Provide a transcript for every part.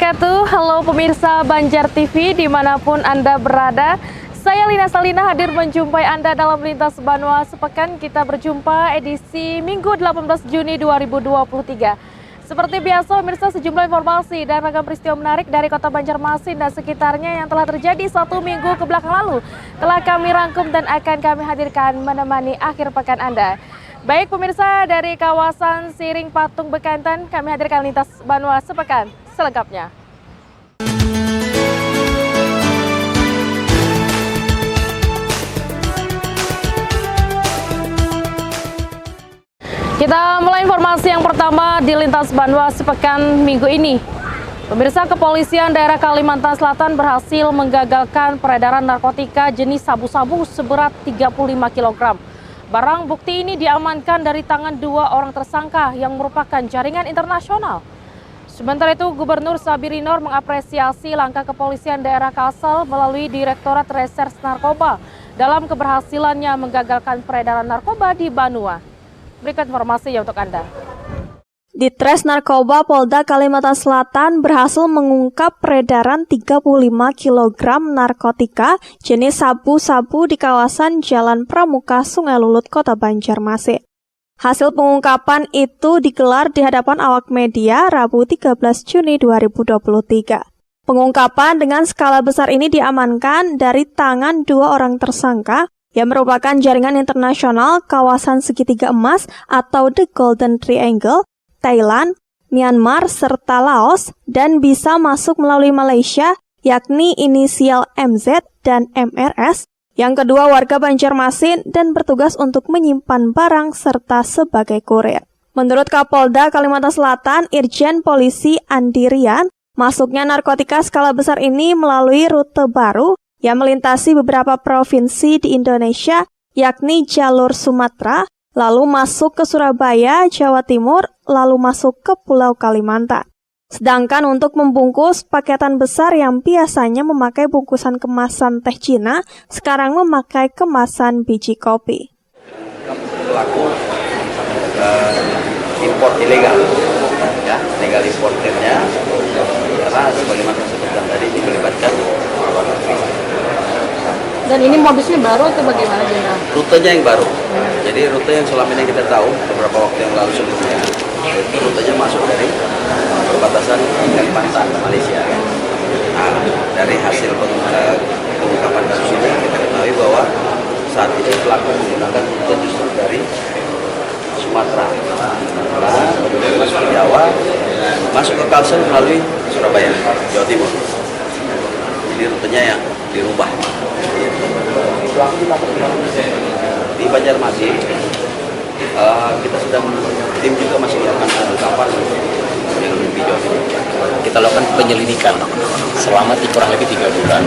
wabarakatuh. Halo pemirsa Banjar TV dimanapun Anda berada. Saya Lina Salina hadir menjumpai Anda dalam Lintas Banua Sepekan. Kita berjumpa edisi Minggu 18 Juni 2023. Seperti biasa pemirsa, sejumlah informasi dan ragam peristiwa menarik dari kota Banjarmasin dan sekitarnya yang telah terjadi 1 minggu ke belakang lalu telah kami rangkum dan akan kami hadirkan menemani akhir pekan Anda. Baik pemirsa, dari kawasan Siring Patung Bekantan kami hadirkan Lintas Banua Sepekan selengkapnya. Kita mulai informasi yang pertama di Lintas Banua Sepekan minggu ini. Pemirsa, kepolisian daerah Kalimantan Selatan berhasil menggagalkan peredaran narkotika jenis sabu-sabu seberat 35 kg. Barang bukti ini diamankan dari tangan 2 orang tersangka yang merupakan jaringan internasional. Sementara itu, Gubernur Sabiri Nur mengapresiasi langkah kepolisian daerah Kalsel melalui Direktorat Reserse Narkoba dalam keberhasilannya menggagalkan peredaran narkoba di Banua. Berikut informasinya untuk Anda. Ditres Narkoba Polda Kalimantan Selatan berhasil mengungkap peredaran 35 kg narkotika jenis sabu-sabu di kawasan Jalan Pramuka, Sungai Lulut, Kota Banjarmasin. Hasil pengungkapan itu digelar di hadapan awak media Rabu 13 Juni 2023. Pengungkapan dengan skala besar ini diamankan dari tangan 2 orang tersangka yang merupakan jaringan internasional kawasan segitiga emas atau The Golden Triangle, Thailand, Myanmar, serta Laos, dan bisa masuk melalui Malaysia, yakni inisial MZ dan MRS, yang kedua warga Banjarmasin dan bertugas untuk menyimpan barang serta sebagai kurir. Menurut Kapolda Kalimantan Selatan, Irjen Polisi Andi Rian, masuknya narkotika skala besar ini melalui rute baru yang melintasi beberapa provinsi di Indonesia, yakni jalur Sumatera, lalu masuk ke Surabaya, Jawa Timur, lalu masuk ke Pulau Kalimantan. Sedangkan untuk membungkus paketan besar yang biasanya memakai bungkusan kemasan teh Cina, sekarang memakai kemasan biji kopi. Pelaku impor ilegal, ya, legal importernya, karena sebagaimana sebutkan tadi dilibatkan. Dan ini modusnya baru atau bagaimana, Jenderal? Rutenya yang baru. Jadi rute yang selama ini kita tahu beberapa waktu yang lalu sebelumnya, itu rutenya masuk dari perbatasan Kalimantan Malaysia. Nah, dari hasil pengungkapan kasus ini kita ketahui bahwa saat ini pelaku menggunakan rute justru dari Sumatera, kemudian masuk ke Jawa, masuk ke Kalsel melalui Surabaya, Jawa Timur. Jadi rutenya yang dirubah. Di Banjarmasin kita sedang tim juga masih melakukan pengungkapan yang lebih jauh. Kita lakukan penyelidikan selama kurang lebih 3 bulan.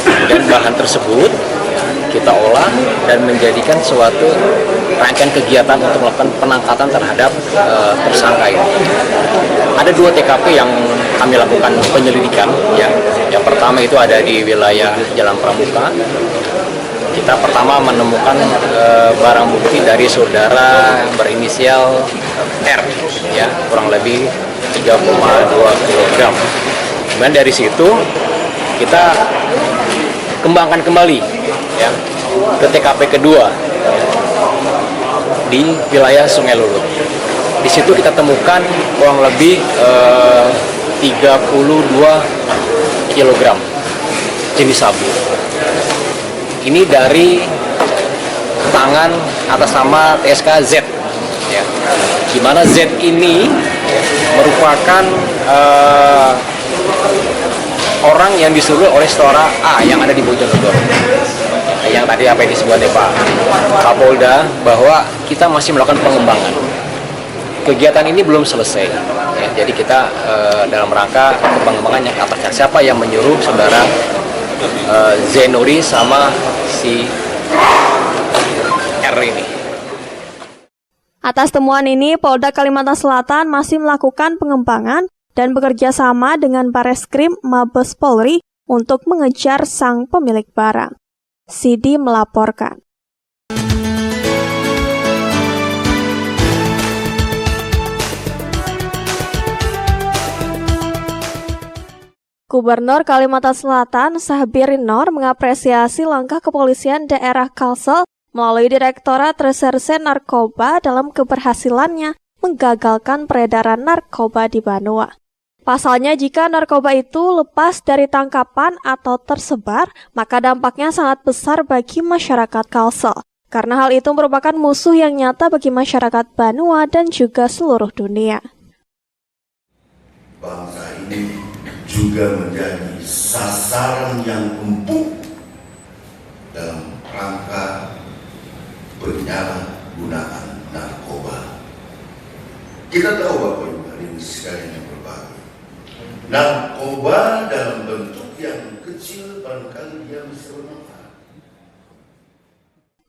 Kemudian bahan tersebut kita olah dan menjadikan suatu rangkaian kegiatan untuk melakukan penangkatan terhadap tersangka ini. Ada 2 TKP yang kami lakukan penyelidikan. Ya. Yang pertama itu ada di wilayah Jalan Pramuka. Kita pertama menemukan barang bukti dari saudara berinisial R, ya, kurang lebih 3,2 kg. Kemudian dari situ kita kembangkan kembali, ya, ke TKP kedua di wilayah Sungai Lulut. Di situ kita temukan kurang lebih 32 kg jenis sabu. Ini dari tangan atas nama TSK Z, ya. Di mana Z ini merupakan orang yang disuruh oleh saudara A yang ada di Bojonegoro. Yang tadi apa yang disebut oleh Pak Kapolda bahwa kita masih melakukan pengembangan. Kegiatan ini belum selesai, ya. Jadi kita dalam rangka pengembangan yang atasnya siapa yang menyuruh saudara Zenuri sama si R ini. Atas temuan ini, Polda Kalimantan Selatan masih melakukan pengembangan dan bekerja sama dengan Bareskrim Mabes Polri untuk mengejar sang pemilik barang. Sidi melaporkan. Gubernur Kalimantan Selatan Sahbirin Nur mengapresiasi langkah kepolisian daerah Kalsel melalui Direktorat Reserse Narkoba dalam keberhasilannya menggagalkan peredaran narkoba di Banua. Pasalnya, jika narkoba itu lepas dari tangkapan atau tersebar, maka dampaknya sangat besar bagi masyarakat Kalsel. Karena hal itu merupakan musuh yang nyata bagi masyarakat Banua dan juga seluruh dunia. Bangsa ini juga menjadi sasaran yang empuk dalam rangka penyalahgunaan narkoba. Kita tahu Bapak Ibu hadirin sekalian yang berbahagia, narkoba dalam bentuk yang kecil barangkali dia bisa bermanfaat.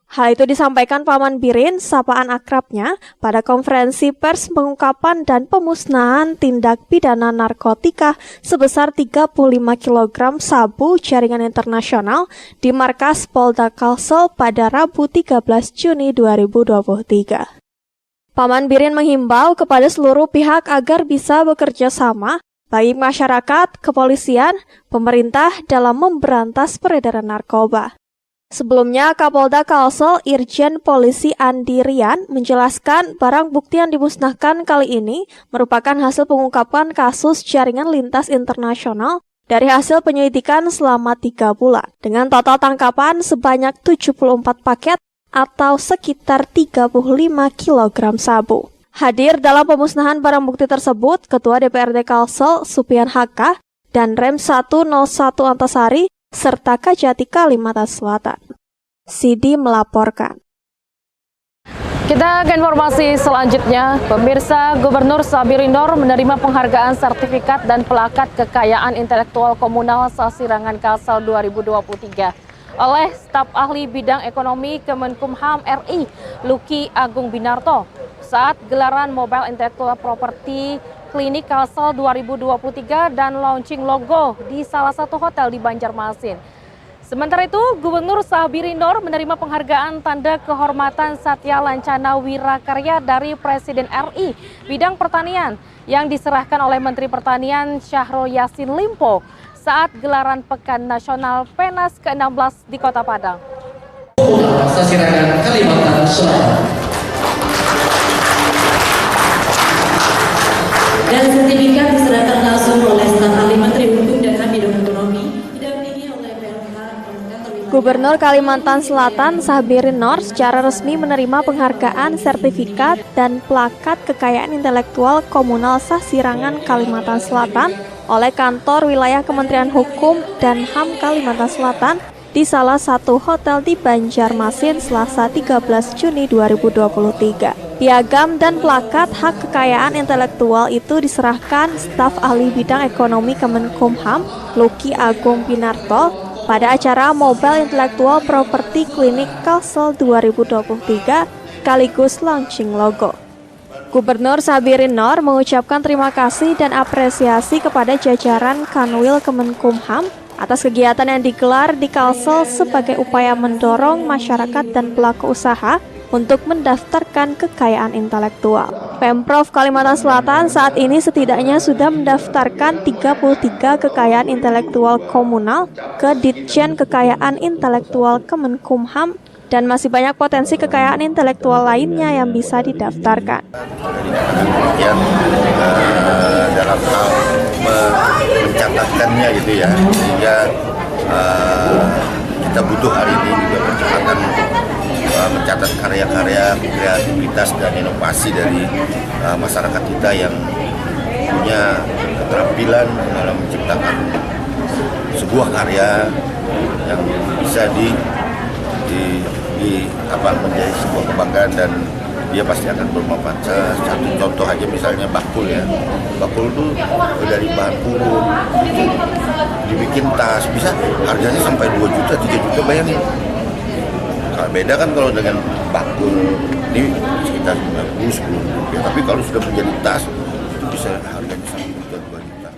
Hal itu disampaikan Paman Birin, sapaan akrabnya, pada konferensi pers pengungkapan dan pemusnahan tindak pidana narkotika sebesar 35 kg sabu jaringan internasional di markas Polda Kalsel pada Rabu 13 Juni 2023. Paman Birin menghimbau kepada seluruh pihak agar bisa bekerja sama bagi masyarakat, kepolisian, pemerintah dalam memberantas peredaran narkoba. Sebelumnya, Kapolda Kalsel Irjen Polisi Andi Rian menjelaskan barang bukti yang dimusnahkan kali ini merupakan hasil pengungkapan kasus jaringan lintas internasional dari hasil penyelidikan selama 3 bulan, dengan total tangkapan sebanyak 74 paket atau sekitar 35 kg sabu. Hadir dalam pemusnahan barang bukti tersebut, Ketua DPRD Kalsel Supian Haka dan Rem 101 Antasari serta Kajati Kalimantan Selatan. Sidi melaporkan. Kita ke informasi selanjutnya. Pemirsa, Gubernur Sahbirin Nur menerima penghargaan sertifikat dan plakat kekayaan intelektual komunal Sasirangan Kalsel 2023 oleh staf ahli bidang ekonomi Kemenkumham RI, Luki Agung Binarto, saat gelaran Mobile Intellectual Property Klinik Kalsel 2023 dan launching logo di salah satu hotel di Banjarmasin. Sementara itu, Gubernur Sahbirin Nur menerima penghargaan Tanda Kehormatan Satya Lancana Wirakarya dari Presiden RI bidang pertanian yang diserahkan oleh Menteri Pertanian Syahrul Yassin Limpo saat gelaran Pekan Nasional PENAS ke-16 di Kota Padang. Sasirangan Kalimantan Selatan. Dan sertifikat diserahkan langsung oleh staf ahli Menteri Hukum dan HAM Bidang Ekonomi didampingi oleh PLH Gubernur Kalimantan Selatan Sahbirin Nur secara resmi menerima penghargaan sertifikat dan plakat kekayaan intelektual komunal Sasirangan Kalimantan Selatan oleh Kantor Wilayah Kementerian Hukum dan HAM Kalimantan Selatan di salah satu hotel di Banjarmasin Selasa 13 Juni 2023. Piagam dan plakat hak kekayaan intelektual itu diserahkan staf ahli bidang ekonomi Kemenkumham, Luki Agung Binarto, pada acara Mobile Intellectual Property Klinik Kalsel 2023 sekaligus launching logo. Gubernur Sahbirin Nur mengucapkan terima kasih dan apresiasi kepada jajaran Kanwil Kemenkumham atas kegiatan yang digelar di Kalsel sebagai upaya mendorong masyarakat dan pelaku usaha untuk mendaftarkan kekayaan intelektual. Pemprov Kalimantan Selatan saat ini setidaknya sudah mendaftarkan 33 kekayaan intelektual komunal ke Ditjen Kekayaan Intelektual Kemenkumham dan masih banyak potensi kekayaan intelektual lainnya yang bisa didaftarkan. Dalam hal mencatatkannya gitu ya, sehingga kita butuh hari ini juga percepatan mencatat karya-karya, kreativitas dan inovasi dari masyarakat kita yang punya keterampilan dalam menciptakan sebuah karya yang bisa menjadi sebuah kebanggaan dan dia pasti akan bermanfaat. Satu contoh aja misalnya bakul ya. Bakul itu dari bahan urut, dibikin tas, bisa harganya sampai 2 juta, 3 juta, bayangin. Beda kan kalau dengan bakul ini sekitar 90-10 rupiah, tapi kalau sudah menjadi tas itu bisa harganya sampai 2 juta.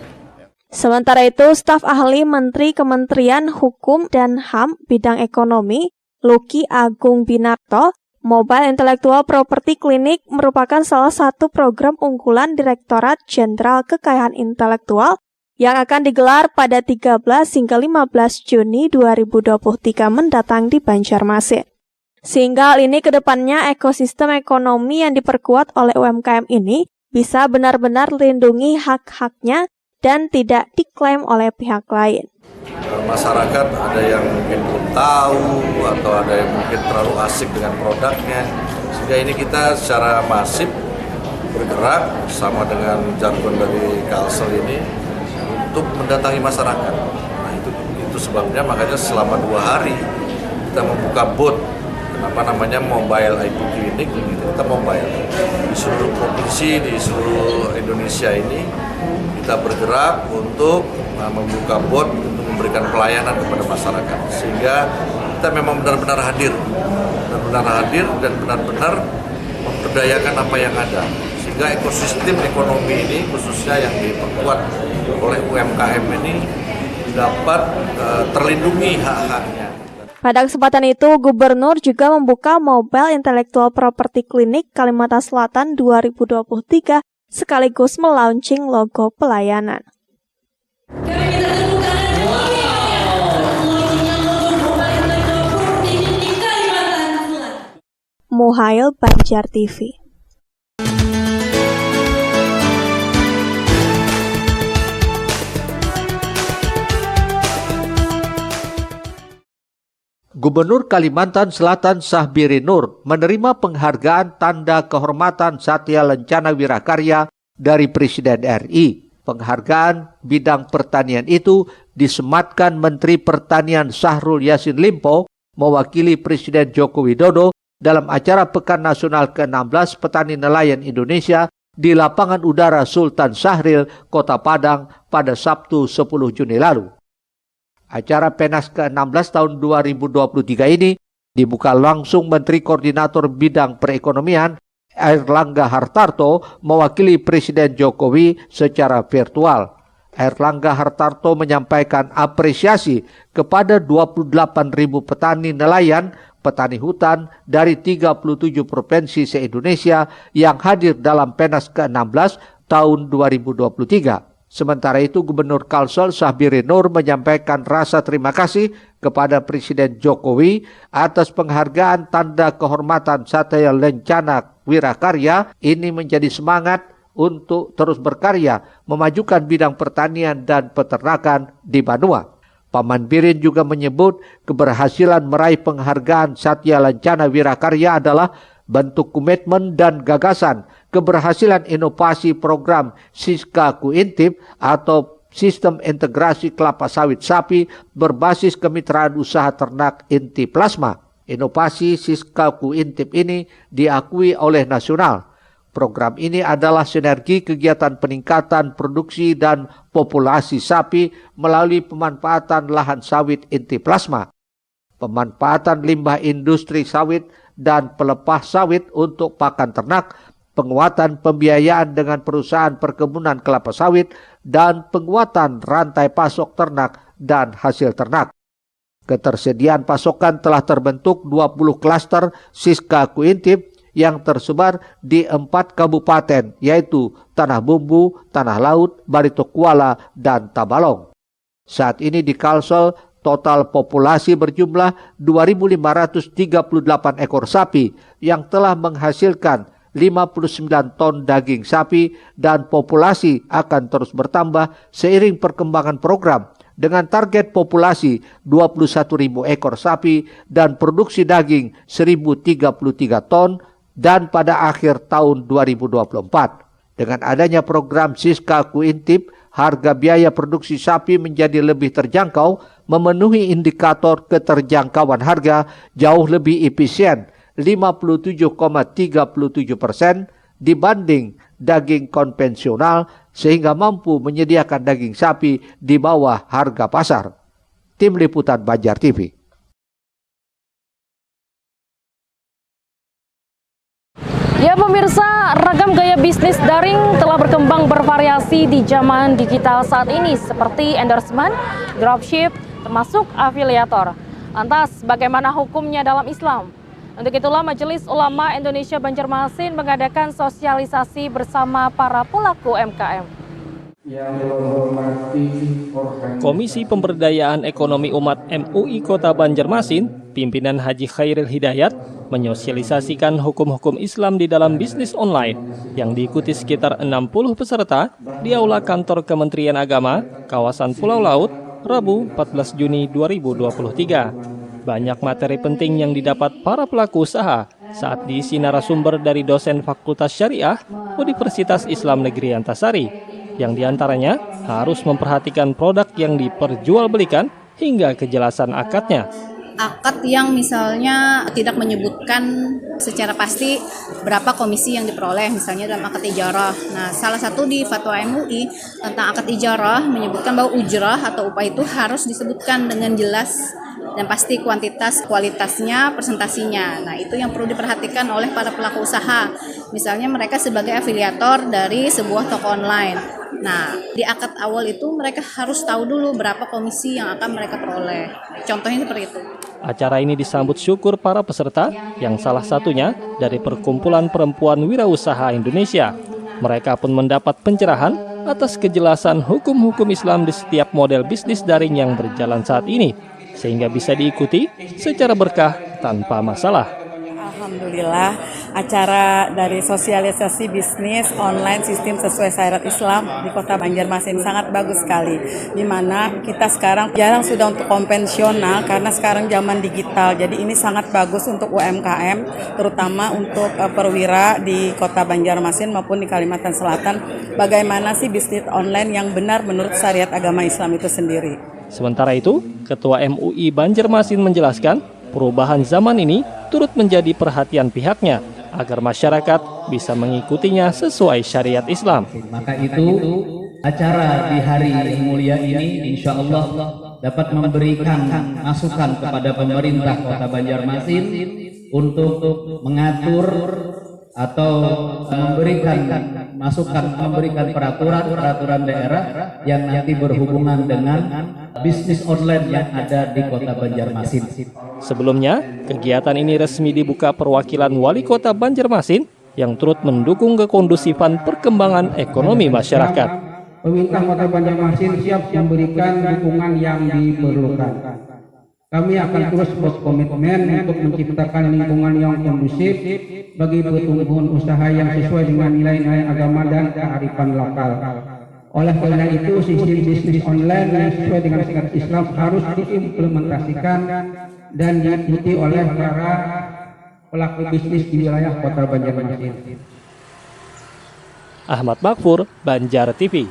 Sementara itu, staf ahli Menteri Kementerian Hukum dan HAM bidang ekonomi, Luki Agung Binarto, Mobile Intellectual Property Klinik merupakan salah satu program unggulan Direktorat Jenderal Kekayaan Intelektual yang akan digelar pada 13 hingga 15 Juni 2023 mendatang di Banjarmasin. Sehingga hal ini ke depannya ekosistem ekonomi yang diperkuat oleh UMKM ini bisa benar-benar lindungi hak-haknya dan tidak diklaim oleh pihak lain. Masyarakat ada yang mungkin belum tahu atau ada yang mungkin terlalu asik dengan produknya, sehingga ini kita secara masif bergerak sama dengan jargon dari Kalsel ini untuk mendatangi masyarakat. Nah itu sebabnya makanya selama 2 hari kita membuka booth, kenapa namanya Mobile IP Clinic, kita mobile di seluruh provinsi di seluruh Indonesia ini. Kita bergerak untuk membuka booth untuk memberikan pelayanan kepada masyarakat, sehingga kita memang benar-benar hadir dan benar-benar memperdayakan apa yang ada, sehingga ekosistem ekonomi ini khususnya yang diperkuat oleh UMKM ini dapat terlindungi hak-haknya. Pada kesempatan itu, Gubernur juga membuka Mobile Intellectual Property Clinic Kalimantan Selatan 2023 sekaligus melaunching logo pelayanan. Muhail, Banjar TV. Gubernur Kalimantan Selatan Sahbiri Nur menerima penghargaan Tanda Kehormatan Satya Lencana Wirakarya dari Presiden RI. Penghargaan bidang pertanian itu disematkan Menteri Pertanian Syahrul Yassin Limpo mewakili Presiden Joko Widodo dalam acara Pekan Nasional ke-16 Petani Nelayan Indonesia di Lapangan Udara Sultan Syahrir, Kota Padang pada Sabtu 10 Juni lalu. Acara Penas ke-16 tahun 2023 ini dibuka langsung Menteri Koordinator Bidang Perekonomian Airlangga Hartarto mewakili Presiden Jokowi secara virtual. Airlangga Hartarto menyampaikan apresiasi kepada 28.000 petani nelayan, petani hutan dari 37 provinsi se-Indonesia yang hadir dalam Penas ke-16 tahun 2023. Sementara itu, Gubernur Kalsel Sahbiri Nur menyampaikan rasa terima kasih kepada Presiden Jokowi atas penghargaan Tanda Kehormatan Satya Lencana Wirakarya. Ini menjadi semangat untuk terus berkarya memajukan bidang pertanian dan peternakan di Banua. Paman Birin juga menyebut keberhasilan meraih penghargaan Satya Lencana Wirakarya adalah bentuk komitmen dan gagasan keberhasilan inovasi program Siska Kuintip atau Sistem Integrasi Kelapa Sawit Sapi berbasis kemitraan usaha ternak inti plasma. Inovasi Siska Kuintip ini diakui oleh nasional. Program ini adalah sinergi kegiatan peningkatan produksi dan populasi sapi melalui pemanfaatan lahan sawit inti plasma, pemanfaatan limbah industri sawit dan pelepah sawit untuk pakan ternak, penguatan pembiayaan dengan perusahaan perkebunan kelapa sawit, dan penguatan rantai pasok ternak dan hasil ternak. Ketersediaan pasokan telah terbentuk 20 klaster Siska Kuintip yang tersebar di 4 kabupaten, yaitu Tanah Bumbu, Tanah Laut, Barito Kuala, dan Tabalong. Saat ini di Kalsel, total populasi berjumlah 2.538 ekor sapi yang telah menghasilkan 59 ton daging sapi dan populasi akan terus bertambah seiring perkembangan program dengan target populasi 21.000 ekor sapi dan produksi daging 1.033 ton dan pada akhir tahun 2024. Dengan adanya program Siska Kuintip, harga biaya produksi sapi menjadi lebih terjangkau, memenuhi indikator keterjangkauan harga jauh lebih efisien 57,37% dibanding daging konvensional sehingga mampu menyediakan daging sapi di bawah harga pasar. Tim Liputan Banjar TV. Ya pemirsa, ragam gaya bisnis daring telah berkembang bervariasi di zaman digital saat ini seperti endorsement, dropship, termasuk afiliator. Lantas bagaimana hukumnya dalam Islam? Untuk itulah Majelis Ulama Indonesia Banjarmasin mengadakan sosialisasi bersama para pelaku UMKM. Komisi Pemberdayaan Ekonomi Umat MUI Kota Banjarmasin, pimpinan Haji Khairil Hidayat, menyosialisasikan hukum-hukum Islam di dalam bisnis online yang diikuti sekitar 60 peserta di Aula Kantor Kementerian Agama, kawasan Pulau Laut, Rabu 14 Juni 2023. Banyak materi penting yang didapat para pelaku usaha saat diisi narasumber dari dosen Fakultas Syariah Universitas Islam Negeri Antasari, yang diantaranya harus memperhatikan produk yang diperjualbelikan hingga kejelasan akadnya. Akad yang misalnya tidak menyebutkan secara pasti berapa komisi yang diperoleh, misalnya dalam akad ijarah. Nah, salah satu di fatwa MUI tentang akad ijarah menyebutkan bahwa ujrah atau upah itu harus disebutkan dengan jelas dan pasti kuantitas, kualitasnya, presentasinya. Nah, itu yang perlu diperhatikan oleh para pelaku usaha. Misalnya mereka sebagai afiliator dari sebuah toko online. Nah, di akad awal itu mereka harus tahu dulu berapa komisi yang akan mereka peroleh. Contohnya seperti itu. Acara ini disambut syukur para peserta yang salah satunya dari Perkumpulan Perempuan Wirausaha Indonesia. Mereka pun mendapat pencerahan atas kejelasan hukum-hukum Islam di setiap model bisnis daring yang berjalan saat ini, sehingga bisa diikuti secara berkah tanpa masalah. Alhamdulillah, acara dari sosialisasi bisnis online sistem sesuai syariat Islam di Kota Banjarmasin sangat bagus sekali. Di mana kita sekarang jarang sudah untuk konvensional karena sekarang zaman digital. Jadi ini sangat bagus untuk UMKM, terutama untuk perwira di Kota Banjarmasin maupun di Kalimantan Selatan. Bagaimana sih bisnis online yang benar menurut syariat agama Islam itu sendiri. Sementara itu, Ketua MUI Banjarmasin menjelaskan, perubahan zaman ini turut menjadi perhatian pihaknya agar masyarakat bisa mengikutinya sesuai syariat Islam. Maka itu acara di hari yang mulia ini insya Allah dapat memberikan masukan kepada pemerintah Kota Banjarmasin untuk mengatur atau memberikan masukan, memberikan peraturan daerah yang nanti berhubungan dengan bisnis online yang ada di Kota Banjarmasin. Sebelumnya, kegiatan ini resmi dibuka perwakilan Wali Kota Banjarmasin yang turut mendukung kekondusifan perkembangan ekonomi masyarakat. Pemerintah Kota Banjarmasin siap memberikan dukungan yang diperlukan. Kami akan terus berkomitmen untuk menciptakan lingkungan yang kondusif bagi pertumbuhan usaha yang sesuai dengan nilai-nilai agama dan kearifan lokal. Oleh karena itu, sistem bisnis online yang sesuai dengan syariat Islam harus diimplementasikan dan diikuti oleh para pelaku bisnis di wilayah Kota Banjarmasin. Ahmad Makfur, Banjar TV.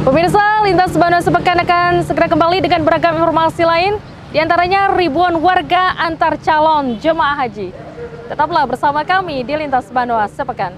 Pemirsa, Lintas Bandung sepekan akan segera kembali dengan beragam informasi lain, diantaranya ribuan warga antar calon jemaah haji. Tetaplah bersama kami di Lintas Bandung sepekan.